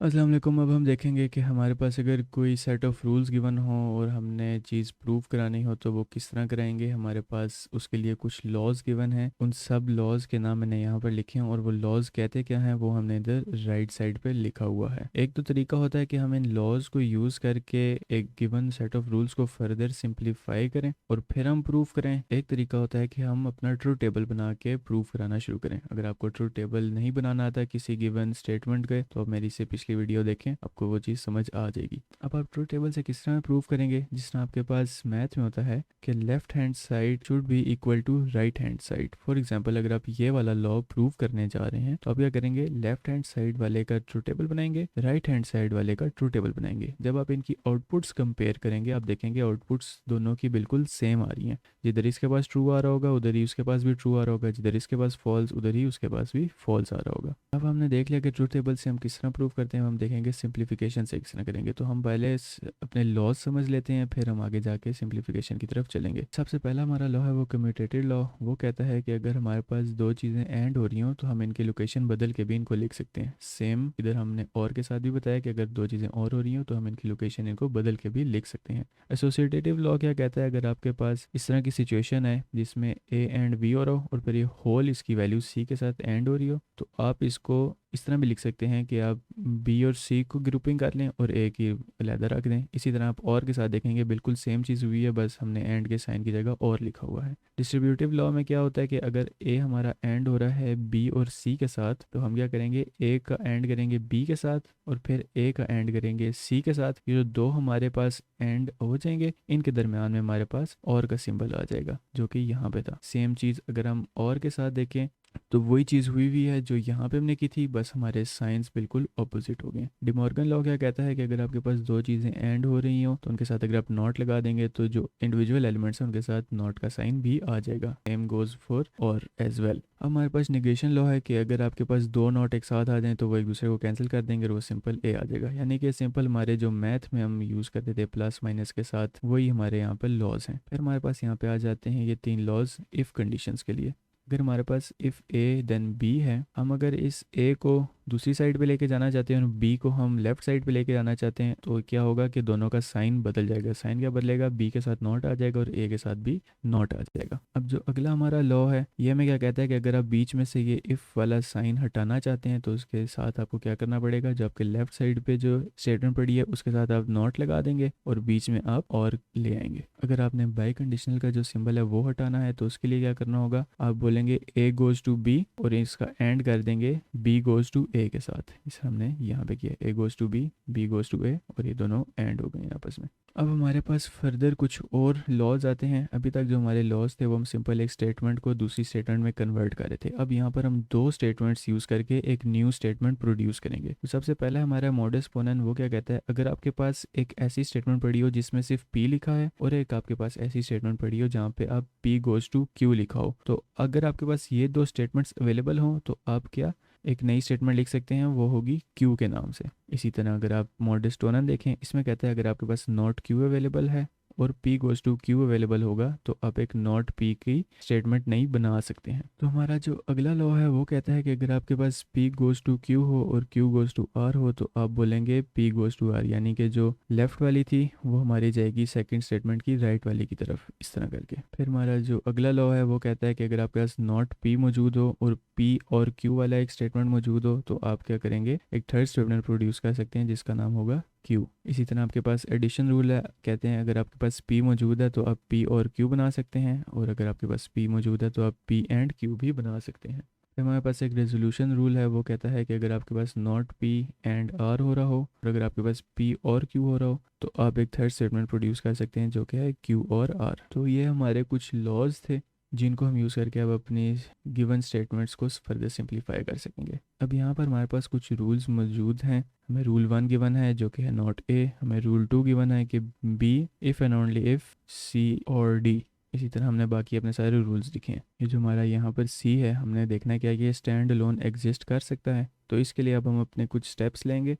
अस्सलाम वालेकुम। अब हम देखेंगे कि हमारे पास अगर कोई सेट ऑफ रूल्स गिवन हो और हमने चीज़ प्रूव करानी हो तो वो किस तरह कराएंगे। हमारे पास उसके लिए कुछ लॉज गिवन हैं, उन सब लॉज के नाम मैंने यहाँ पर लिखे हैं और वो लॉज कहते क्या हैं वो हमने इधर राइट साइड पे लिखा हुआ है। एक तो तरीका होता है कि हम इन लॉज को यूज़ करके एक गिवन सेट ऑफ रूल्स को फर्दर सिंप्लीफाई करें और फिर हम प्रूव करें। एक तरीका होता है कि हम अपना ट्रू टेबल बना के प्रूव कराना शुरू करें। अगर आपको ट्रू टेबल नहीं बनाना आता किसी गिवन स्टेटमेंट के तो आप मेरी से पिछली वीडियो देखें, आपको वो चीज़ समझ आ जाएगी। अब आप ट्रू टेबल से किस तरह प्रूव करेंगे, जिस तरह आपके पास मैथ में होता है कि left hand side should be equal to right hand side. For example अगर आप ये वाला लॉ प्रूव करने जा रहे हैं तो आप क्या करेंगे, लेफ्ट हैंड साइड वाले का ट्रू टेबल बनाएंगे, राइट हैंड साइड वाले का ट्रू टेबल बनाएंगे। जब आप इनकी आउटपुट्स कंपेयर करेंगे आप देखेंगे आउटपुट्स दोनों की बिल्कुल सेम आ रही हैं। जिधर इसके पास ट्रू आ रहा होगा उधर ही उसके पास भी ट्रू आ रहा होगा, जिधर इसके पास फॉल्स उधर ही उसके पास भी फॉल्स आ रहा होगा। अब हमने देख लिया कि ट्रू टेबल से हम किस तरह प्रूव करते हैं। हम देखेंगे सिंप्लीफिकेशन से किस तरह करेंगे। तो हम पहले अपने लॉज समझ लेते हैं, फिर हम आगे जाके सिंप्लीफिकेशन की तरफ चलेंगे। सबसे पहला हमारा लॉ है वो कम्यूटेटिव लॉ। वो कहता है कि अगर हमारे पास दो चीज़ें एंड हो रही हों तो हम इनकी लोकेशन बदल के भी इनको लिख सकते हैं। सेम इधर हमने और के साथ भी बताया कि अगर दो चीज़ें और हो रही हों तो हम इनकी लोकेशन इनको बदल के भी लिख सकते हैं। एसोसिएटिव लॉ क्या कहता है, अगर आपके पास इस तरह की सिचुएशन है जिसमें ए एंड बी हो रहा हो और फिर ये होल इसकी वैल्यू सी के साथ एंड हो रही हो तो आप इसको इस तरह भी लिख सकते हैं कि आप बी और सी को ग्रुपिंग कर लें और ए की अलहदा रख दें। इसी तरह आप और के साथ देखेंगे बिल्कुल सेम चीज़ हुई है, बस हमने एंड के साइन की जगह और लिखा हुआ है। डिस्ट्रीब्यूटिव लॉ में क्या होता है कि अगर ए हमारा एंड हो रहा है बी और सी के साथ तो हम क्या करेंगे, ए का एंड करेंगे बी के साथ और फिर ए का एंड करेंगे सी के साथ। ये जो दो हमारे पास एंड हो जाएंगे इनके दरमियान में हमारे पास और का सिंबल आ जाएगा जो कि यहाँ पे था। सेम चीज़ अगर हम और के साथ देखें तो वही चीज़ हुई हुई है जो यहाँ पे हमने की थी, बस हमारे साइंस बिल्कुल ऑपोजिट हो गए। डिमॉर्गन लॉ क्या कहता है कि अगर आपके पास दो चीज़ें एंड हो रही हो तो उनके साथ अगर आप नॉट लगा देंगे तो जो इंडिविजुअल एलिमेंट्स हैं उनके साथ नॉट का साइन भी आ जाएगा। सेम गोज फॉर और एज वेल। अब हमारे पास निगेशन लॉ है कि अगर आपके पास दो नॉट एक साथ आ जाएं तो वो एक दूसरे को कैंसिल कर देंगे और वो सिंपल ए आ जाएगा। यानी कि सिंपल हमारे जो मैथ में हम यूज़ करते थे प्लस माइनस के साथ वही हमारे यहाँ पर लॉज हैं। फिर हमारे पास यहाँ पे आ जाते हैं ये तीन लॉज इफ़ कंडीशंस के लिए। अगर हमारे पास इफ़ ए देन बी है, हम अगर इस ए को दूसरी साइड पे लेके जाना चाहते हैं और बी को हम लेफ्ट साइड पे लेके जाना चाहते हैं तो क्या होगा कि दोनों का साइन बदल जाएगा। साइन क्या बदलेगा, बी के साथ नॉट आ जाएगा और ए के साथ भी नॉट आ जाएगा। अब जो अगला हमारा लॉ है ये हमें क्या कहता है कि अगर आप बीच में से ये इफ़ वाला साइन हटाना चाहते हैं तो उसके साथ आपको क्या करना पड़ेगा, जो आपके लेफ्ट साइड पे जो स्टेटमेंट पड़ी है उसके साथ आप नॉट लगा देंगे और बीच में आप और ले आएंगे। अगर आपने बाई कंडीशनल का जो सिंबल है वो हटाना है तो उसके लिए क्या करना होगा, आप बोलेंगे ए गोज टू बी और इसका एंड कर देंगे बी गोज टू ए के साथ। इस हमने यहाँ पे किया A goes to B goes to A और ये दोनों एंड हो गए आपस में। अब हमारे पास फर्दर कुछ और लॉज आते हैं। अभी तक जो हमारे लॉज थे वो हम सिंपल एक स्टेटमेंट को दूसरी स्टेटमेंट में कन्वर्ट कर रहे थे। अब यहाँ पर हम दो स्टेटमेंट्स यूज़ करके एक न्यू स्टेटमेंट प्रोड्यूस करेंगे। तो सबसे पहला हमारा मॉडस पोनेंट वो क्या कहता है, अगर आपके पास एक ऐसी स्टेटमेंट पड़ी हो जिसमें सिर्फ पी लिखा है और एक आपके पास ऐसी स्टेटमेंट पड़ी हो जहाँ पे आप पी गोज टू क्यू लिखा हो, तो अगर आपके पास ये दो स्टेटमेंट्स अवेलेबल हों तो आप क्या एक नई स्टेटमेंट लिख सकते हैं, वो होगी क्यू के नाम से। इसी तरह अगर आप मॉडस टोनन देखें इसमें कहता है अगर आपके पास नॉट क्यू अवेलेबल है और p goes to Q available होगा तो आप एक नॉट p की स्टेटमेंट नहीं बना सकते हैं। तो हमारा जो अगला लॉ है वो कहता है कि अगर आपके पास p गोज टू q हो और q गोज टू r हो तो आप बोलेंगे p गोज टू r, यानी कि जो लेफ्ट वाली थी वो हमारी जाएगी सेकंड स्टेटमेंट की राइट वाली की तरफ, इस तरह करके। फिर हमारा जो अगला लॉ है वो कहता है कि अगर आपके पास नॉट p मौजूद हो और p और q वाला एक स्टेटमेंट मौजूद हो तो आप क्या करेंगे, एक थर्ड स्टेटमेंट प्रोड्यूस कर सकते हैं जिसका नाम होगा Q। इसी तरह आपके पास एडिशन रूल है, कहते हैं अगर आपके पास P मौजूद है तो आप P और Q बना सकते हैं और अगर आपके पास P मौजूद है तो आप P एंड Q भी बना सकते हैं। फिर हमारे पास एक रेजोल्यूशन रूल है, वो कहता है कि अगर आपके पास नॉट P एंड R हो रहा हो और अगर आपके पास P और Q हो रहा हो तो आप एक थर्ड स्टेटमेंट प्रोड्यूस कर सकते हैं जो कि है Q और R। तो ये हमारे कुछ लॉज थे जिनको हम यूज़ करके अब अपनी गिवन स्टेटमेंट्स को फर्दर सिंप्लीफाई कर सकेंगे। अब यहाँ पर हमारे पास कुछ रूल्स मौजूद हैं। हमें रूल 1 गिवन है जो कि है नॉट ए, हमें रूल 2 गिवन है कि B if and only if C और डी। इसी तरह हमने बाकी अपने सारे रूल्स लिखे हैं। ये जो हमारा यहाँ पर सी है हमने देखना क्या है कि ये स्टैंड अलोन एग्जिस्ट कर सकता है। तो इसके लिए अब हम अपने कुछ स्टेप्स लेंगे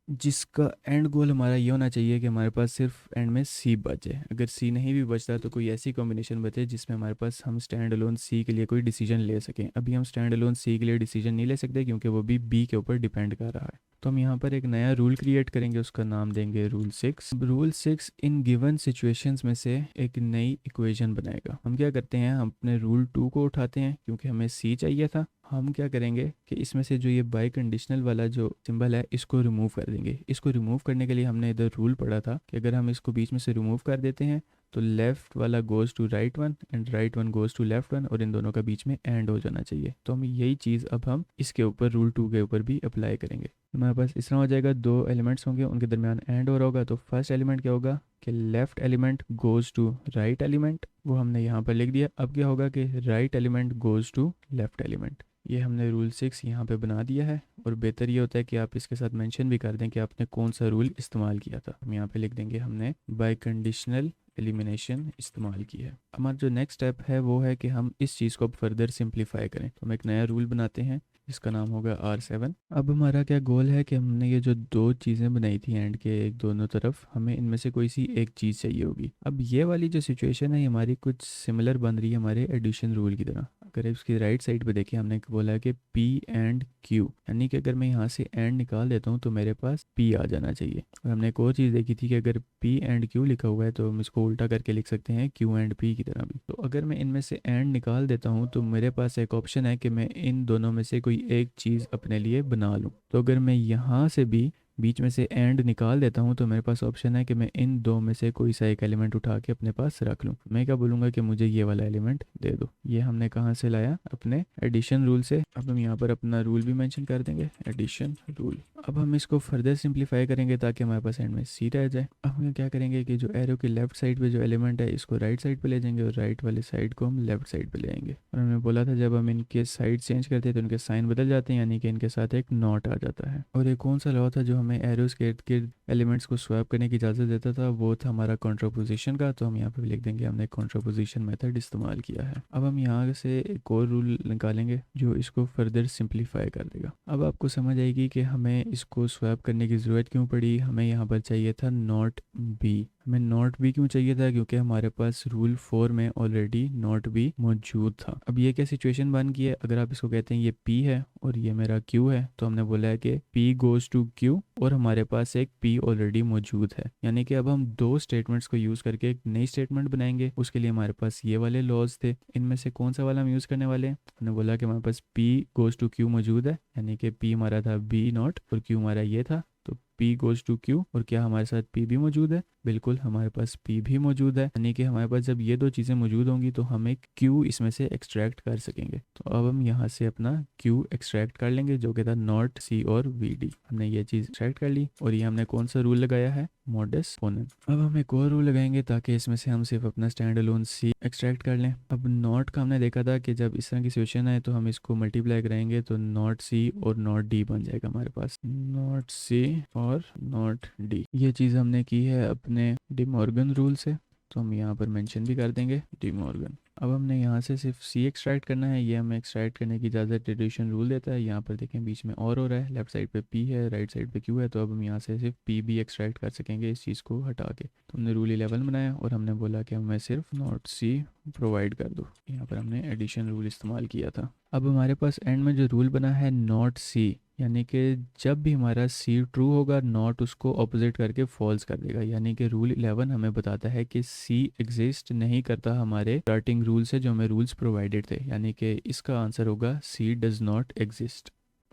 जिसका एंड गोल हमारा ये होना चाहिए कि हमारे पास सिर्फ एंड में सी बचे। अगर सी नहीं भी बचता तो कोई ऐसी कॉम्बिनेशन बचे जिसमें हमारे पास हम स्टैंड अलोन सी के लिए कोई डिसीजन ले सकें। अभी हम स्टैंड अलोन सी के लिए डिसीजन नहीं ले सकते क्योंकि वो भी बी के ऊपर डिपेंड कर रहा है। तो हम यहाँ पर एक नया रूल क्रिएट करेंगे, उसका नाम देंगे rule 6। Rule 6 in given situations में से एक नई इक्वेशन बनाएगा। हम क्या करते हैं, हम अपने रूल 2 को उठाते हैं क्योंकि हमें सी चाहिए था। हम क्या करेंगे कि इसमें से जो ये बाई कंडीशनल वाला जो सिंबल है इसको रिमूव कर देंगे। इसको रिमूव करने के लिए हमने इधर रूल पढ़ा था कि अगर हम इसको बीच में से रिमूव कर देते हैं तो लेफ़्ट वाला goes to right one and right one goes to left one, और इन दोनों का बीच में एंड हो जाना चाहिए। तो हम यही चीज़ अब हम इसके ऊपर रूल 2 के ऊपर भी अप्लाई करेंगे। हमारे पास इस तरह हो जाएगा, दो एलिमेंट्स होंगे, उनके दरमियान एंड हो रहा होगा। तो फर्स्ट एलिमेंट क्या होगा कि left element goes to right element, वो हमने यहाँ पर लिख दिया। अब क्या होगा कि right element goes to left element. ये हमने रूल 6 यहाँ पे बना दिया है। और बेहतर ये होता है कि आप इसके साथ मेंशन भी कर दें कि आपने कौन सा रूल इस्तेमाल किया था। हम यहाँ पे लिख देंगे हमने बाय कंडीशनल एलिमिनेशन इस्तेमाल की है। हमारा जो नेक्स्ट स्टेप है वो है कि हम इस चीज़ को अब फर्दर सिंप्लीफाई करें। तो हम एक नया रूल बनाते हैं, इसका नाम होगा R7। अब हमारा क्या गोल है कि हमने ये जो दो चीज़ें बनाई थी एंड के एक दोनों तरफ, हमें इनमें से कोई सी एक चीज़ चाहिए होगी। अब ये वाली जो सिचुएशन है हमारी कुछ सिमिलर बन रही है हमारे एडिशन रूल की तरह। अगर इसकी राइट साइड पे देखें, हमने बोला है कि P एंड Q, यानी कि अगर मैं यहाँ से एंड निकाल देता हूँ तो मेरे पास P आ जाना चाहिए। और हमने एक और चीज़ देखी थी कि अगर P एंड Q लिखा हुआ है तो हम इसको उल्टा करके लिख सकते हैं Q एंड P की तरह भी। तो अगर मैं इनमें से एंड निकाल देता हूँ तो मेरे पास एक ऑप्शन है कि मैं इन दोनों में से कोई एक चीज़ अपने लिए बना लूँ। तो अगर मैं यहाँ से भी बीच में से एंड निकाल देता हूँ तो मेरे पास ऑप्शन है कि मैं इन दो में से कोई सा एक एलिमेंट उठा के अपने पास रख लूँ। मैं क्या बोलूँगा कि मुझे ये वाला एलिमेंट दे दो। ये हमने कहाँ से लाया, अपने एडिशन रूल से। अब हम यहाँ पर अपना रूल भी मेंशन कर देंगे, एडिशन रूल। अब हम इसको फर्दर सिंप्लीफाई करेंगे ताकि हमारे पास एंड में सी रह जाए। अब हम क्या करेंगे कि जो एरो की लेफ्ट साइड पे जो एलिमेंट है इसको राइट साइड पे ले जाएंगे और राइट वाले साइड को हम लेफ्ट साइड पे ले आएंगे। और हमने बोला था जब हम इनके साइड चेंज करते हैं तो इनके साइन बदल जाते हैं, यानी कि इनके साथ एक नॉट आ जाता है। और एक कौन सा लॉ था जो हमें एरोज के इर्द गिर्द एलिमेंट्स को स्वैप करने की इजाज़त देता था, वो था हमारा कॉन्ट्रापोजिशन का। तो हम यहाँ पे भी लिख देंगे हमने कॉन्ट्रापोजिशन मेथड इस्तेमाल किया है। अब हम यहाँ से एक और रूल निकालेंगे जो इसको फर्दर सिंप्लीफाई कर देगा। अब आपको समझ आएगी कि हमें इसको स्वैप करने की ज़रूरत क्यों पड़ी। हमें यहाँ पर चाहिए था नॉट बी। हमें नॉट बी क्यों चाहिए था, क्योंकि हमारे पास रूल 4 में ऑलरेडी नॉट बी मौजूद था। अब ये क्या सिचुएशन बन गई है, अगर आप इसको कहते हैं ये P है और ये मेरा Q है, तो हमने बोला है कि P गोज़ टू Q और हमारे पास एक P ऑलरेडी मौजूद है। यानी कि अब हम दो स्टेटमेंट्स को यूज़ करके एक नई स्टेटमेंट बनाएंगे। उसके लिए हमारे पास ये वाले लॉज थे, इनमें से कौन सा वाला हम यूज़ करने वाले हैं। हमने बोला कि हमारे पास P गोज़ टू Q मौजूद है, यानी कि P हमारा था B नॉट और Q हमारा ये था। तो P गोज़ टू Q, और क्या हमारे साथ P भी मौजूद है, बिल्कुल हमारे पास P भी मौजूद है। यानी कि हमारे पास जब ये दो चीज़ें मौजूद होंगी तो हम एक Q इसमें से एक्सट्रैक्ट कर सकेंगे। तो अब हम यहाँ से अपना Q एक्सट्रैक्ट कर लेंगे जो कि था नॉट C और VD। हमने ये चीज़ एक्सट्रैक्ट कर ली और ये हमने कौन सा रूल लगाया है, मॉडस पोनेंट। अब हम एक और रूल लगाएंगे ताकि इसमें से हम सिर्फ अपना स्टैंड अलोन C एक्सट्रैक्ट कर लें। अब नॉट का हमने देखा था कि जब इस तरह की सिचुएशन है तो हम इसको मल्टीप्लाई कराएंगे तो नॉट C और नॉट D बन जाएगा हमारे पास, नॉट C और नॉट D। ये चीज़ हमने की है अपने डी मॉर्गन रूल से, तो हम यहाँ पर मेंशन भी कर देंगे डी मॉर्गन। अब हमने यहाँ से सिर्फ C एक्सट्रैक्ट करना है, ये हमें एक्सट्रैक्ट करने की इजाज़त एडिशन रूल देता है। यहाँ पर देखें बीच में और हो रहा है, लेफ्ट साइड पे P है, राइट साइड पे Q है, तो अब हम यहाँ से सिर्फ P भी एक्सट्रैक्ट कर सकेंगे इस चीज़ को हटा के। तो हमने रूल 11 बनाया और हमने बोला कि हमें सिर्फ नॉट C प्रोवाइड कर दो। यहाँ पर हमने एडिशन रूल इस्तेमाल किया था। अब हमारे पास एंड में जो रूल बना है नॉट C, यानी कि जब भी हमारा C ट्रू होगा नॉट उसको ऑपोजिट करके फॉल्स कर देगा। यानी कि रूल 11 हमें बताता है कि C एग्जिस्ट नहीं करता हमारे स्टार्टिंग रूल से जो हमें रूल्स प्रोवाइडेड थे, यानी कि इसका आंसर होगा C डज नॉट एग्जिस्ट।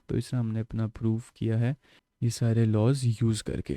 तो इस तरह हमने अपना प्रूफ किया है ये सारे लॉज यूज़ करके।